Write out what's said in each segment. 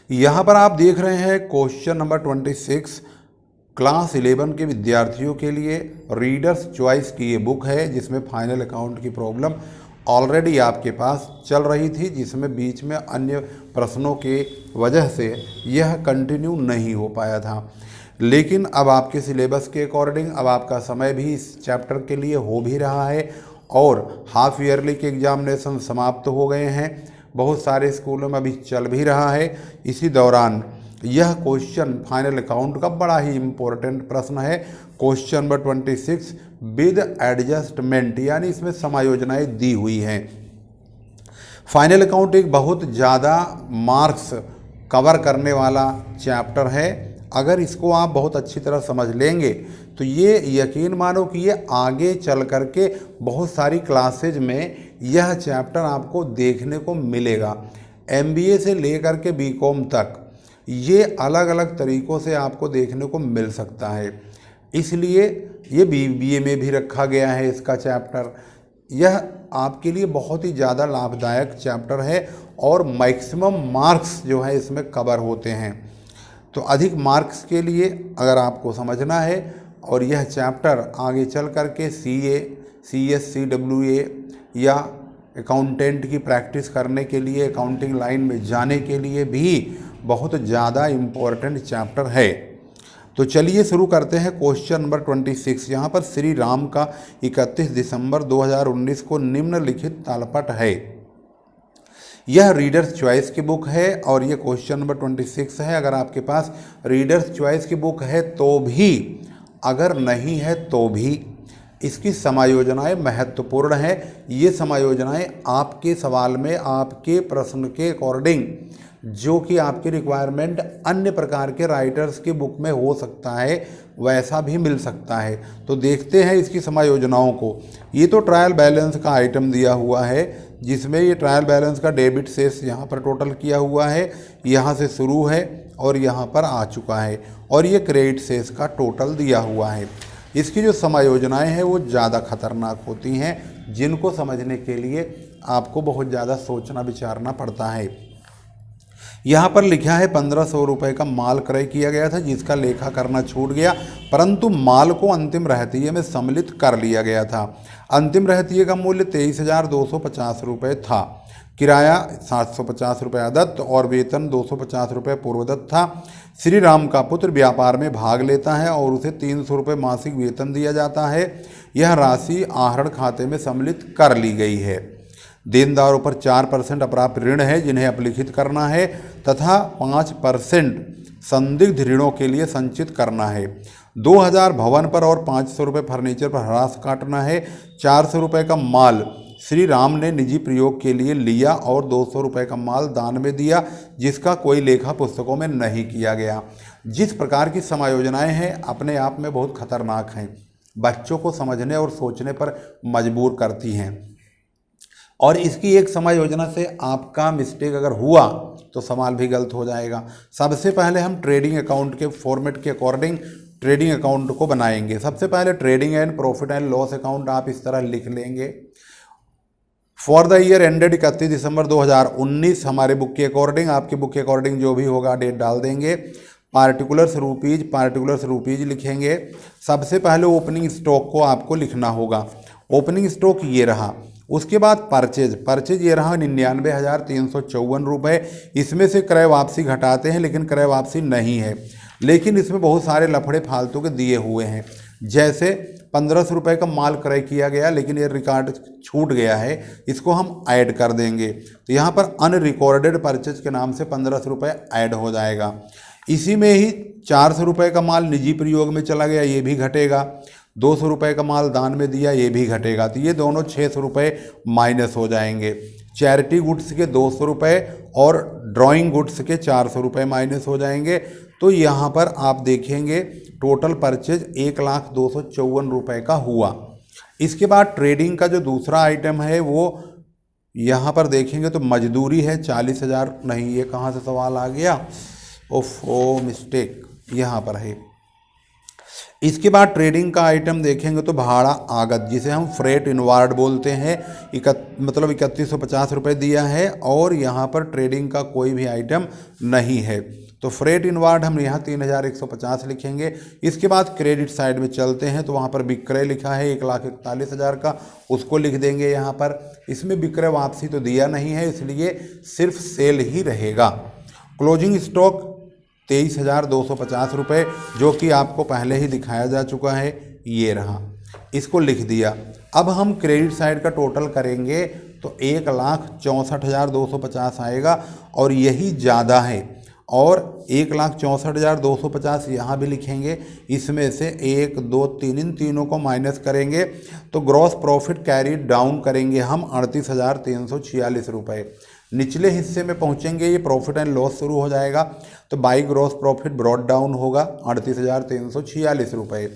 यहाँ पर आप देख रहे हैं क्वेश्चन नंबर 26 क्लास 11 के विद्यार्थियों के लिए रीडर्स चॉइस की ये बुक है, जिसमें फाइनल अकाउंट की प्रॉब्लम ऑलरेडी आपके पास चल रही थी, जिसमें बीच में अन्य प्रश्नों के वजह से यह कंटिन्यू नहीं हो पाया था। लेकिन अब आपके सिलेबस के अकॉर्डिंग अब आपका समय भी इस चैप्टर के लिए हो भी रहा है और हाफ ईयरली के एग्जामिनेशन समाप्त हो गए हैं। बहुत सारे स्कूलों में अभी चल भी रहा है। इसी दौरान यह क्वेश्चन फाइनल अकाउंट का बड़ा ही इम्पोर्टेंट प्रश्न है। क्वेश्चन नंबर 26 विद एडजस्टमेंट, यानी इसमें समायोजनाएं दी हुई हैं। फाइनल अकाउंट एक बहुत ज़्यादा मार्क्स कवर करने वाला चैप्टर है। अगर इसको आप बहुत अच्छी तरह समझ लेंगे तो ये यकीन मानो कि ये आगे चल कर के बहुत सारी क्लासेज में यह चैप्टर आपको देखने को मिलेगा। MBA से लेकर के BCom तक ये अलग अलग तरीक़ों से आपको देखने को मिल सकता है, इसलिए ये BBA में भी रखा गया है इसका चैप्टर। यह आपके लिए बहुत ही ज़्यादा लाभदायक चैप्टर है और मैक्सिमम मार्क्स जो है इसमें कवर होते हैं। तो अधिक मार्क्स के लिए अगर आपको समझना है और यह चैप्टर आगे चल कर के CA, CS, CWA या अकाउंटेंट की प्रैक्टिस करने के लिए, अकाउंटिंग लाइन में जाने के लिए भी बहुत ज़्यादा इम्पोर्टेंट चैप्टर है। तो चलिए शुरू करते हैं क्वेश्चन नंबर 26। यहाँ पर श्री राम का 31 दिसंबर 2019 को निम्नलिखित तालपट है। यह रीडर्स चॉइस की बुक है और ये क्वेश्चन नंबर 26 है। अगर आपके पास रीडर्स चॉइस की बुक है तो भी, अगर नहीं है तो भी, इसकी समायोजनाएं महत्वपूर्ण हैं। ये समायोजनाएं आपके सवाल में आपके प्रश्न के अकॉर्डिंग, जो कि आपकी रिक्वायरमेंट अन्य प्रकार के राइटर्स की बुक में हो सकता है, वैसा भी मिल सकता है। तो देखते हैं इसकी समायोजनाओं को। ये तो ट्रायल बैलेंस का आइटम दिया हुआ है, जिसमें ये ट्रायल बैलेंस का डेबिट शेष यहाँ पर टोटल किया हुआ है, यहाँ से शुरू है और यहाँ पर आ चुका है, और ये क्रेडिट शेष का टोटल दिया हुआ है। इसकी जो समायोजनाएं हैं वो ज़्यादा खतरनाक होती हैं, जिनको समझने के लिए आपको बहुत ज़्यादा सोचना विचारना पड़ता है। यहाँ पर लिखा है 1500 रुपये का माल क्रय किया गया था, जिसका लेखा करना छूट गया, परंतु माल को अंतिम रहतिये में सम्मिलित कर लिया गया था। अंतिम रहतिये का मूल्य 23,250 रुपये था। किराया 750 रुपये अदत्त और वेतन 250 रुपये पूर्वदत्त था। श्री राम का पुत्र व्यापार में भाग लेता है और उसे 300 रुपये मासिक वेतन दिया जाता है। यह राशि आहरण खाते में सम्मिलित कर ली गई है। देनदारों पर 4% अप्राप्य ऋण है, जिन्हें अपलिखित करना है, तथा 5% संदिग्ध ऋणों के लिए संचित करना है। 2000 भवन पर और 500 रुपये फर्नीचर पर ह्रास काटना है। 400 रुपये का माल श्री राम ने निजी प्रयोग के लिए लिया और 200 रुपये का माल दान में दिया, जिसका कोई लेखा पुस्तकों में नहीं किया गया। जिस प्रकार की समायोजनाएं हैं अपने आप में बहुत खतरनाक हैं, बच्चों को समझने और सोचने पर मजबूर करती हैं। और इसकी एक समायोजना से आपका मिस्टेक अगर हुआ तो सवाल भी गलत हो जाएगा। सबसे पहले हम ट्रेडिंग अकाउंट के फॉर्मेट के अकॉर्डिंग ट्रेडिंग अकाउंट को बनाएंगे। सबसे पहले trading and profit and loss account आप इस तरह लिख लेंगे। फॉर द ईयर एंडेड 31 दिसंबर 2019, हमारे बुक के अकॉर्डिंग, आपकी बुक के अकॉर्डिंग जो भी होगा डेट डाल देंगे। पार्टिकुलर्स रुपीज लिखेंगे। सबसे पहले ओपनिंग स्टॉक को आपको लिखना होगा। ओपनिंग स्टॉक ये रहा। उसके बाद परचेज ये रहा 99,354 रुपये। इसमें से क्रय वापसी घटाते हैं, लेकिन क्रय वापसी नहीं है, लेकिन इसमें बहुत सारे लफड़े फालतू के दिए हुए हैं। जैसे 1500 रुपये का माल क्रय किया गया, लेकिन ये रिकॉर्ड छूट गया है, इसको हम ऐड कर देंगे। तो यहाँ पर अनरिकॉर्डेड परचेज के नाम से 1500 रुपये ऐड हो जाएगा। इसी में ही 400 रुपये का माल निजी प्रयोग में चला गया, ये भी घटेगा। 200 रुपये का माल दान में दिया, ये भी घटेगा। तो ये दोनों 600 रुपये माइनस हो जाएंगे। चैरिटी गुड्स के 200 रुपये और ड्राइंग गुड्स के 400 रुपये माइनस हो जाएंगे। तो यहाँ पर आप देखेंगे टोटल परचेज 1,02,54 रुपये का हुआ। इसके बाद ट्रेडिंग का जो दूसरा आइटम है वो यहाँ पर देखेंगे तो मजदूरी है 40,000। नहीं, ये कहाँ से सवाल आ गया, ओफो मिस्टेक, यहाँ पर है। इसके बाद ट्रेडिंग का आइटम देखेंगे तो भाड़ा आगत, जिसे हम फ्रेट इनवार्ड बोलते हैं, मतलब 3150 रुपये दिया है और यहाँ पर ट्रेडिंग का कोई भी आइटम नहीं है, तो फ्रेट इनवार्ड हम यहाँ 3150 लिखेंगे। इसके बाद क्रेडिट साइड में चलते हैं तो वहाँ पर विक्रय लिखा है 1,41,000 का, उसको लिख देंगे यहाँ पर। इसमें विक्रय वापसी तो दिया नहीं है, इसलिए सिर्फ सेल ही रहेगा। क्लोजिंग स्टॉक 23,250 रुपये, जो कि आपको पहले ही दिखाया जा चुका है, ये रहा, इसको लिख दिया। अब हम क्रेडिट साइड का टोटल करेंगे तो 1,64,250 आएगा और यही ज़्यादा है, और 1,64,250 यहाँ भी लिखेंगे। इसमें से 1, 2, 3 इन तीनों को माइनस करेंगे तो ग्रॉस प्रॉफिट कैरी डाउन करेंगे हम 38,346 रुपये। निचले हिस्से में पहुंचेंगे, ये प्रॉफिट एंड लॉस शुरू हो जाएगा, तो by gross profit brought down होगा 38,346 रुपये।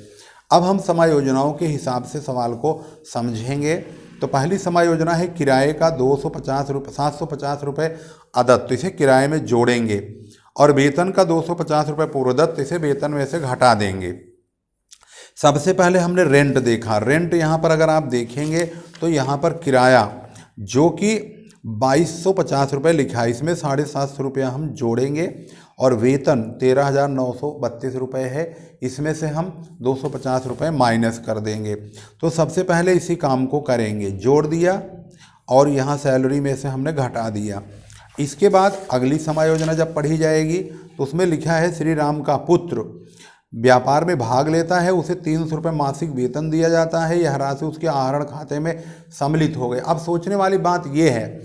अब हम समायोजनाओं के हिसाब से सवाल को समझेंगे। तो पहली समायोजना है किराए का 750 रुपये अदत्त, तो इसे किराए में जोड़ेंगे, और वेतन का 250 रुपये पूर्वदत्त, इसे वेतन में से घटा देंगे। सबसे पहले हमने रेंट देखा। रेंट यहाँ पर अगर आप देखेंगे तो यहाँ पर किराया जो कि 2250 रुपये लिखा है, इसमें 750 रुपया हम जोड़ेंगे, और वेतन 13,932 रुपये है, इसमें से हम 250 रुपये माइनस कर देंगे। तो सबसे पहले इसी काम को करेंगे, जोड़ दिया और यहाँ सैलरी में से हमने घटा दिया। इसके बाद अगली समायोजना जब पढ़ी जाएगी तो उसमें लिखा है श्री राम का पुत्र व्यापार में भाग लेता है, उसे 300 रुपये मासिक वेतन दिया जाता है, यह राशि उसके आहरण खाते में सम्मिलित हो गई। अब सोचने वाली बात यह है,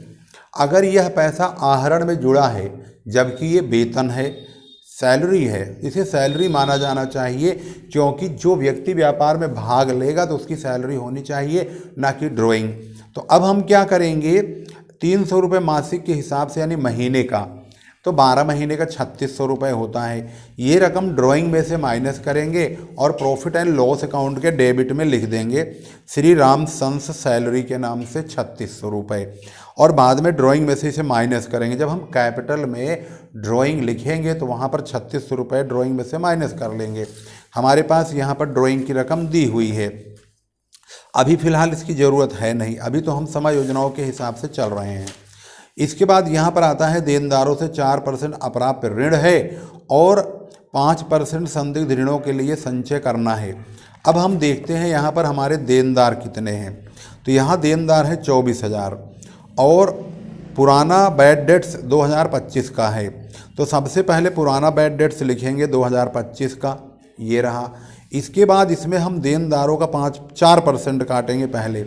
अगर यह पैसा आहरण में जुड़ा है जबकि ये वेतन है, सैलरी है, इसे सैलरी माना जाना चाहिए, क्योंकि जो व्यक्ति व्यापार में भाग लेगा तो उसकी सैलरी होनी चाहिए, ना कि ड्राइंग। तो अब हम क्या करेंगे, 300 रुपये मासिक के हिसाब से, यानी महीने का, तो 12 महीने का 3600 रुपये होता है। ये रकम ड्राइंग में से माइनस करेंगे और प्रॉफिट एंड लॉस अकाउंट के डेबिट में लिख देंगे श्री राम सन्स सैलरी के नाम से 3600 रुपये, और बाद में ड्राइंग में से इसे माइनस करेंगे। जब हम कैपिटल में ड्राइंग लिखेंगे तो वहाँ पर 3600 रुपये ड्राइंग में से माइनस कर लेंगे। हमारे पास यहाँ पर ड्राइंग की रकम दी हुई है, अभी फ़िलहाल इसकी ज़रूरत है नहीं, अभी तो हम समायोजनाओं के हिसाब से चल रहे हैं। इसके बाद यहाँ पर आता है देनदारों से 4% अप्राप्य ऋण है और 5% संदिग्ध ऋणों के लिए संचय करना है। अब हम देखते हैं यहाँ पर हमारे देनदार कितने हैं। तो यहाँ देनदार है 24,000 और पुराना बैड डेट्स 2025 का है। तो सबसे पहले पुराना बैड डेट्स लिखेंगे 2025 का, ये रहा। इसके बाद इसमें हम देनदारों का 4% काटेंगे। पहले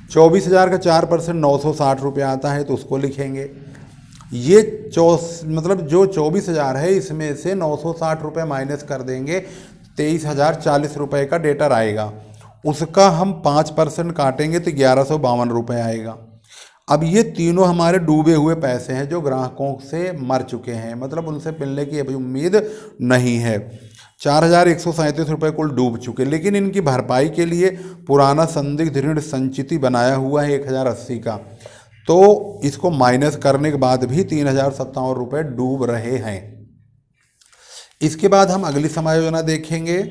24,000 का 4% 960 रुपये आता है, तो उसको लिखेंगे। ये मतलब जो 24,000 है इसमें से 960 रुपये माइनस कर देंगे, 23,040 रुपये का डेटर आएगा। उसका हम 5% काटेंगे तो 1,152 रुपये आएगा। अब ये तीनों हमारे डूबे हुए पैसे हैं जो ग्राहकों से मर चुके हैं, मतलब उनसे मिलने की अभी उम्मीद नहीं है। 4,137 रुपये कुल डूब चुके, लेकिन इनकी भरपाई के लिए पुराना संदिग्ध ऋण संचिति बनाया हुआ है 1,080 का, तो इसको माइनस करने के बाद भी 3,057 रुपये डूब रहे हैं। इसके बाद हम अगली समायोजना देखेंगे।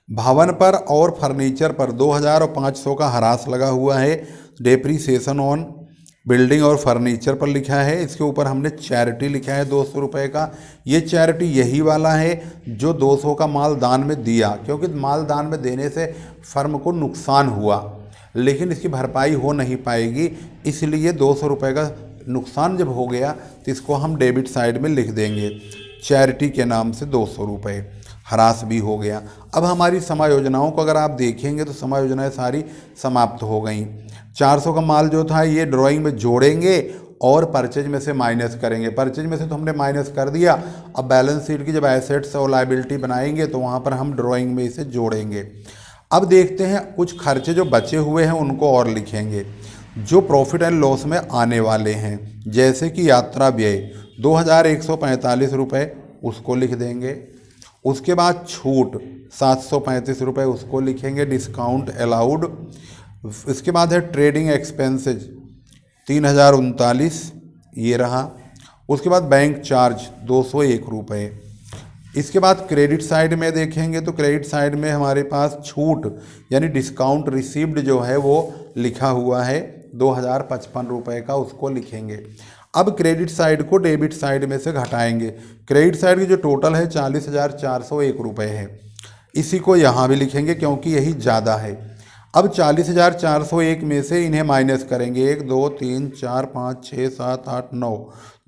भवन पर और फर्नीचर पर 2,000 और 500 का ह्रास लगा हुआ है। डेप्रीसिएशन ऑन बिल्डिंग और फर्नीचर पर लिखा है। इसके ऊपर हमने चैरिटी लिखा है 200 रुपये का। ये चैरिटी यही वाला है जो 200 का माल दान में दिया, क्योंकि माल दान में देने से फर्म को नुकसान हुआ, लेकिन इसकी भरपाई हो नहीं पाएगी, इसलिए 200 रुपये का नुकसान जब हो गया तो इसको हम डेबिट साइड में लिख देंगे, चैरिटी के नाम से 200 रुपये। ह्रास भी हो गया। अब हमारी समायोजनाओं को अगर आप देखेंगे तो समायोजनाएं सारी समाप्त हो गई। 400 का माल जो था ये ड्राइंग में जोड़ेंगे और परचेज में से माइनस करेंगे। परचेज में से तो हमने माइनस कर दिया, अब बैलेंस शीट की जब एसेट्स और लायबिलिटी बनाएंगे तो वहाँ पर हम ड्राइंग में इसे जोड़ेंगे। अब देखते हैं कुछ खर्चे जो बचे हुए हैं उनको और लिखेंगे जो प्रॉफिट एंड लॉस में आने वाले हैं, जैसे कि यात्रा व्यय 2,145 रुपये, उसको लिख देंगे। उसके बाद छूट 735 रुपये, उसको लिखेंगे। Discount allowed. इसके बाद है ट्रेडिंग एक्सपेंसेज 3,039, ये रहा। उसके बाद बैंक चार्ज 201 रुपये। इसके बाद क्रेडिट साइड में देखेंगे तो क्रेडिट साइड में हमारे पास छूट यानी डिस्काउंट रिसीव्ड जो है वो लिखा हुआ है 2055 रुपये का, उसको लिखेंगे। अब क्रेडिट साइड को डेबिट साइड में से घटाएंगे। क्रेडिट साइड की जो टोटल है 40,401 रुपये है, इसी को यहाँ भी लिखेंगे क्योंकि यही ज़्यादा है। अब 40,401 में से इन्हें माइनस करेंगे, 1 2 3 4 5 6 7 8 9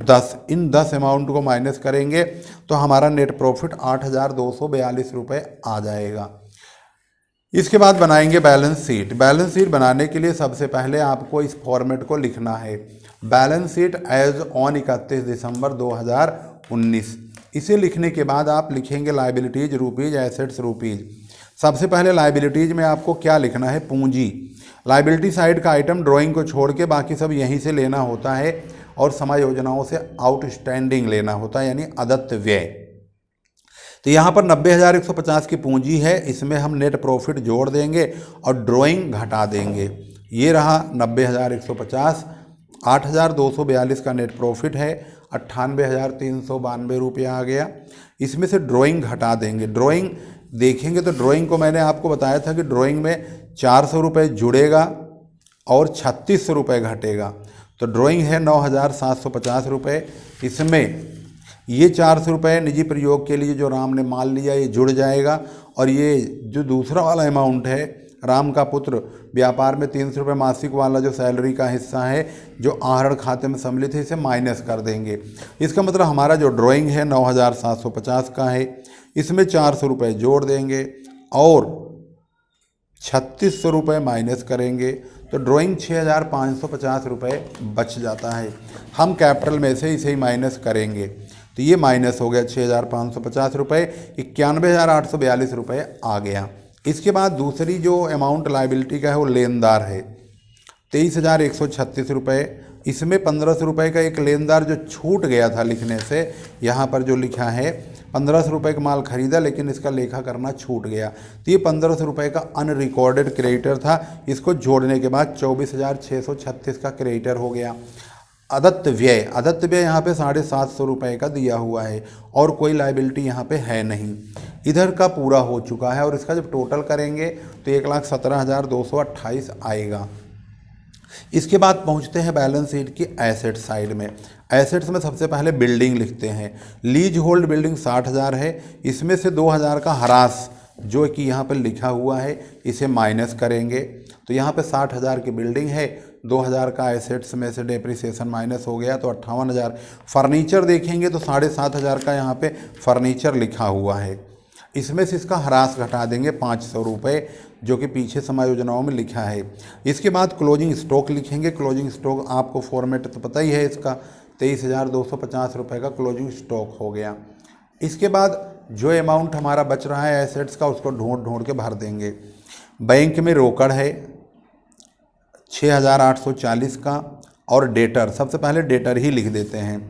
10, इन 10 अमाउंट को माइनस करेंगे तो हमारा नेट प्रॉफिट 8,242 रुपये आ जाएगा। इसके बाद बनाएंगे बैलेंस शीट। बैलेंस शीट बनाने के लिए सबसे पहले आपको इस फॉर्मेट को लिखना है, बैलेंस शीट एज ऑन 31 दिसंबर 2019। इसे लिखने के बाद आप लिखेंगे लाइबिलिटीज रुपीज़, एसेट्स रुपीज़। सबसे पहले लाइबिलिटीज में आपको क्या लिखना है, पूंजी। लाइबिलिटी साइड का आइटम ड्राइंग को छोड़ के बाकी सब यहीं से लेना होता है और समायोजनाओं से आउटस्टैंडिंग लेना होता है यानी अदत्त व्यय। तो यहाँ पर 90,150 की पूंजी है, इसमें हम नेट प्रॉफिट जोड़ देंगे और ड्राइंग घटा देंगे। ये रहा 90,150, 8,242 का नेट प्रॉफिट है, 98,392 रुपये आ गया। इसमें से ड्राइंग घटा देंगे। ड्राइंग देखेंगे तो ड्राइंग को मैंने आपको बताया था कि ड्राइंग में 400 रुपये जुड़ेगा और 3600 रुपये घटेगा। तो ड्राइंग है 9,750 रुपये। इसमें ये 400 रुपये निजी प्रयोग के लिए जो राम ने माल लिया ये जुड़ जाएगा, और ये जो दूसरा वाला अमाउंट है राम का पुत्र व्यापार में 300 रुपये मासिक वाला जो सैलरी का हिस्सा है जो आहरण खाते में सम्मिलित है, इसे माइनस कर देंगे। इसका मतलब हमारा जो ड्राइंग है 9,750 का है, इसमें 400 रुपये जोड़ देंगे और 3600 रुपये माइनस करेंगे तो ड्राइंग 6,550 रुपये बच जाता है। हम कैपिटल में से इसे ही माइनस करेंगे तो ये माइनस हो गया 6,550 रुपये, 91,842 रुपये आ गया। इसके बाद दूसरी जो अमाउंट लाइबिलिटी का है वो लेनदार है 23,136 रुपये। इसमें 1,500 रुपये का एक लेनदार जो छूट गया था लिखने से, यहाँ पर जो लिखा है 1,500 रुपये का माल खरीदा लेकिन इसका लेखा करना छूट गया, तो ये 1,500 रुपये का अनरिकॉर्डेड क्रेडिटर था। इसको जोड़ने के बाद 24,636 का क्रेडिटर हो गया। अदत्त व्यय, अदत्त व्यय यहाँ पे 750 रुपये का दिया हुआ है और कोई लाइबिलिटी यहाँ पे है नहीं। इधर का पूरा हो चुका है और इसका जब टोटल करेंगे तो 1,17,228 आएगा। इसके बाद पहुँचते हैं बैलेंस शीट की एसेट साइड में। एसेट्स में सबसे पहले बिल्डिंग लिखते हैं। लीज होल्ड बिल्डिंग 60,000 है, इसमें से 2,000 का हरास जो कि यहाँ पर लिखा हुआ है इसे माइनस करेंगे तो यहाँ पे 60,000 की बिल्डिंग है, 2,000 का एसेट्स में से डेप्रिसिएशन माइनस हो गया तो 58,000। फर्नीचर देखेंगे तो 7,500 का यहाँ पे फर्नीचर लिखा हुआ है, इसमें से इसका ह्रास घटा देंगे 500 रुपये जो कि पीछे समायोजनाओं में लिखा है। इसके बाद क्लोजिंग स्टॉक लिखेंगे। क्लोजिंग स्टॉक आपको फॉर्मेट तो पता ही है इसका, 23,250 रुपये का क्लोजिंग स्टॉक हो गया। इसके बाद जो अमाउंट हमारा बच रहा है एसेट्स का उसको ढूंढ के भर देंगे। बैंक में रोकड़ है 6,840 का और डेटर, सबसे पहले डेटर ही लिख देते हैं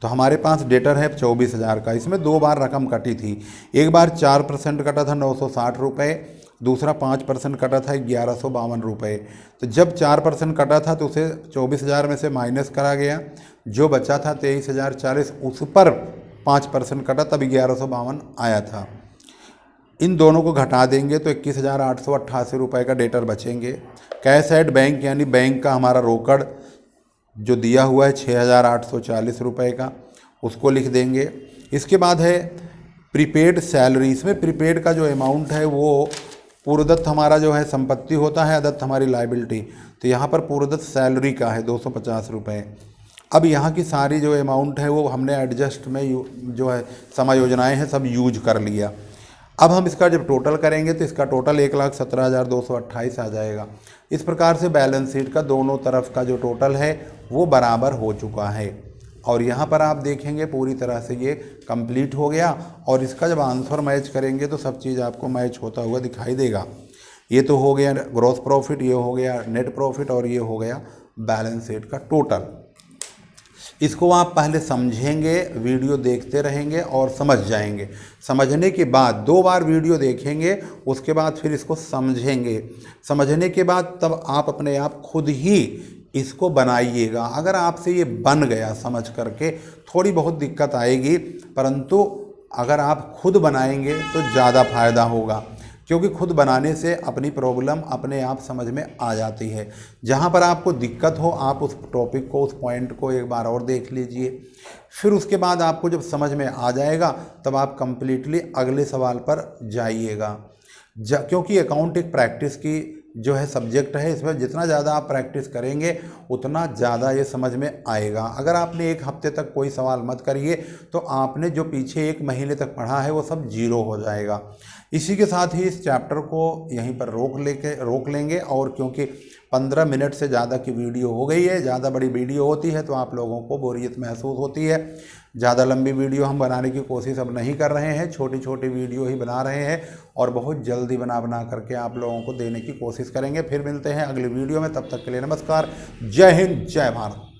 तो हमारे पास डेटर है 24,000 का। इसमें 2 बार रकम कटी थी, एक बार 4% कटा था 960 रुपये, दूसरा 5% कटा था 1,152 रुपये। तो जब 4% कटा था तो उसे 24,000 में से माइनस करा गया, जो बचा था 23,040 उस पर 5% कटा तब 1,152 आया था। इन दोनों को घटा देंगे तो 21,888 रुपये का डेटर बचेंगे। कैश एट बैंक यानी बैंक का हमारा रोकड़ जो दिया हुआ है 6,840 रुपये का, उसको लिख देंगे। इसके बाद है प्रीपेड सैलरी। इसमें प्रीपेड का जो अमाउंट है वो पूर्वदत्त हमारा जो है संपत्ति होता है, अदत्त हमारी लाइबिलिटी, तो यहाँ पर पूर्वदत्त सैलरी का है 250 रुपये। अब यहाँ की सारी जो अमाउंट है वो हमने एडजस्ट में जो है समायोजनाएँ हैं सब यूज कर लिया। अब हम इसका जब टोटल करेंगे तो इसका टोटल 1,17,228 आ जाएगा। इस प्रकार से बैलेंस शीट का दोनों तरफ का जो टोटल है वो बराबर हो चुका है और यहाँ पर आप देखेंगे पूरी तरह से ये कंप्लीट हो गया और इसका जब आंसर मैच करेंगे तो सब चीज़ आपको मैच होता हुआ दिखाई देगा। ये तो हो गया ग्रॉस प्रॉफिट, ये हो गया नेट प्रॉफिट और ये हो गया बैलेंस शीट का टोटल। इसको आप पहले समझेंगे, वीडियो देखते रहेंगे और समझ जाएंगे। समझने के बाद 2 बार वीडियो देखेंगे, उसके बाद फिर इसको समझेंगे। समझने के बाद तब आप अपने आप खुद ही इसको बनाइएगा। अगर आपसे ये बन गया समझ करके, थोड़ी बहुत दिक्कत आएगी परंतु अगर आप खुद बनाएंगे तो ज़्यादा फायदा होगा, क्योंकि खुद बनाने से अपनी प्रॉब्लम अपने आप समझ में आ जाती है। जहाँ पर आपको दिक्कत हो आप उस टॉपिक को, उस पॉइंट को एक बार और देख लीजिए, फिर उसके बाद आपको जब समझ में आ जाएगा तब आप कंप्लीटली अगले सवाल पर जाइएगा। क्योंकि अकाउंट एक प्रैक्टिस की जो है सब्जेक्ट है, इसमें जितना ज़्यादा आप प्रैक्टिस करेंगे उतना ज़्यादा ये समझ में आएगा। अगर आपने एक हफ्ते तक कोई सवाल मत करिए तो आपने जो पीछे 1 महीने तक पढ़ा है वो सब जीरो हो जाएगा। इसी के साथ ही इस चैप्टर को यहीं पर रोक लेंगे, और क्योंकि 15 मिनट से ज़्यादा की वीडियो हो गई है, ज़्यादा बड़ी वीडियो होती है तो आप लोगों को बोरियत महसूस होती है। ज़्यादा लंबी वीडियो हम बनाने की कोशिश अब नहीं कर रहे हैं, छोटी छोटी वीडियो ही बना रहे हैं और बहुत जल्दी बना करके आप लोगों को देने की कोशिश करेंगे। फिर मिलते हैं अगली वीडियो में, तब तक के लिए नमस्कार, जय हिंद, जय भारत।